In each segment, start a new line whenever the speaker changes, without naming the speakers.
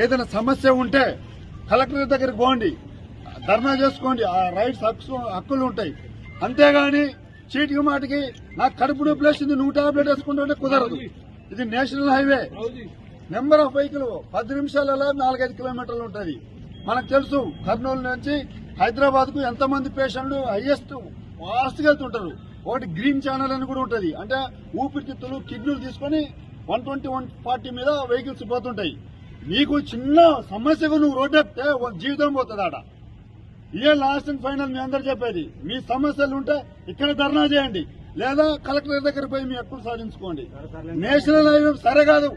ఏదైనా సమస్య ఉంటే కలెక్టర్ దగ్గరికి పోండి, ధర్నా చేసుకోండి, ఆ రైట్స్ హక్కులు ఉంటాయి. అంతేగాని చీటికి మాటికి నాకు కడుపు నొప్పి లేచింది, నువ్వు టాబ్లెట్ వేసుకుంటుంటే కుదరదు. ఇది national highway. Number of vehicle 10 నిమిషాలలో 4-5 కిలోమీటర్లు ఉంటుంది. మనకు తెలుసు కర్నూలు నుంచి హైదరాబాద్ కు ఎంతమంది పేషెంట్లు హైయెస్ట్ ఫాస్ట్ గా వెళ్తుంటారు. ఒకటి గ్రీన్ ఛానల్ అని కూడా ఉంటుంది, అంటే ఊపిరితిత్తులు కిడ్నీలు తీసుకుని 120-140 మీద వెహికల్స్ పోతుంటాయి. నీకు చిన్న సమస్యకు నువ్వు రోడ్డు ఎక్కితే జీవితం పోతుంది ఆడ. ఇదే లాస్ట్ అండ్ ఫైనల్ మీ అందరు చెప్పేది. మీ సమస్యలు ఉంటే ఇక్కడ ధర్నా చేయండి, లేదా కలెక్టర్ దగ్గర పోయి మీ హక్కులు సాధించుకోండి. నేషనల్ హైవే సరే కాదు,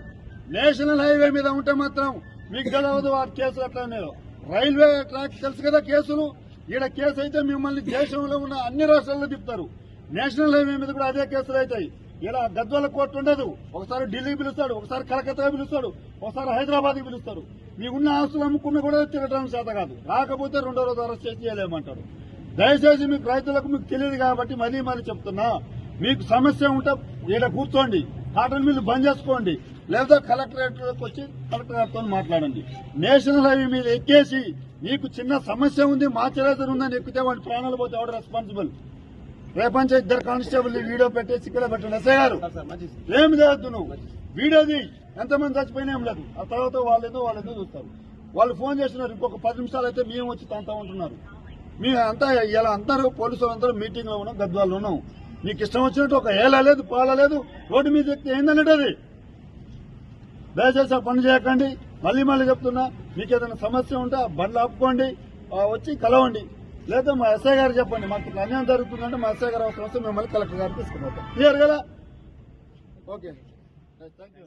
నేషనల్ హైవే మీద ఉంటే మాత్రం మీకు గెలవదు. ఆ కేసులు ఎట్లా ఉన్నాయో రైల్వే ట్రాక్ తెలుసు కదా కేసులు. ఈడ కేసు అయితే మిమ్మల్ని దేశంలో ఉన్న అన్ని రాష్ట్రాల్లో తిప్పుతారు. నేషనల్ హైవే మీద కూడా అదే కేసులు అవుతాయి. ఇలా గద్వాల కోర్టు ఉండదు, ఒకసారి ఢిల్లీ పిలుస్తాడు, ఒకసారి కలకత్తా పిలుస్తాడు, ఒకసారి హైదరాబాద్ కి పిలుస్తాడు. మీకున్న ఆస్తులు అమ్ముకున్నా కూడా తిరగడం చేత కాదు, రాకపోతే 2వ రోజు అరెస్ట్ చేసి చేయలేమంటాడు. దయచేసి మీకు రైతులకు మీకు తెలియదు కాబట్టి మరీ చెప్తున్నా, మీకు సమస్య ఉంటే ఈడ కూర్చోండి, కాటన్ మిల్లు బంద్ చేసుకోండి, లేదా కలెక్టరేట్లోకి వచ్చి కలెక్టర్ గారితో మాట్లాడండి. నేషనల్ హైవే మీద ఎక్కేసి నీకు చిన్న సమస్య ఉంది, మాచరేజర్ ఉందని ఎక్కితే వాడి ప్రాణాలు పోతే ఎవరు రెస్పాన్సిబుల్? రేపంచే 2 కానిస్టేబుల్ వీడియో పెట్టేసి ఇక్కడ పెట్టండి. ఎస్ఐ గారు ఏమి చేయొద్దు, నువ్వు వీడియోది ఎంతమంది చచ్చిపోయినా ఏం లేదు. ఆ తర్వాత వాళ్ళేదో చూస్తారు. వాళ్ళు ఫోన్ చేస్తున్నారు, ఇంకొక 10 నిమిషాలు అయితే మేము వచ్చి తంతా ఉంటున్నారు. మీ అంతా ఇలా అందరూ పోలీసులు అందరూ మీటింగ్ లో ఉన్నాం, గద్వాల్లో ఉన్నాం. మీకు ఇష్టం వచ్చినట్టు ఒక ఏలా లేదు పాల లేదు రోడ్డు మీద ఎక్కితే ఏందన్నట్టు అది. దయచేసి ఆ పని చేయకండి. మళ్ళీ చెప్తున్నా, మీకు ఏదైనా సమస్య ఉంటే బండ్లు ఆపుకోండి, వచ్చి కలవండి, లేదా మా ఎస్ఐ గారు చెప్పండి. మాకు అన్యాయం జరుగుతుందంటే మా ఎస్ఐ గారు అవసరం వస్తే మిమ్మల్ని కలెక్టర్ గారికి తీసుకుపోతాం. క్లియర్ కదా? Okay, thank you.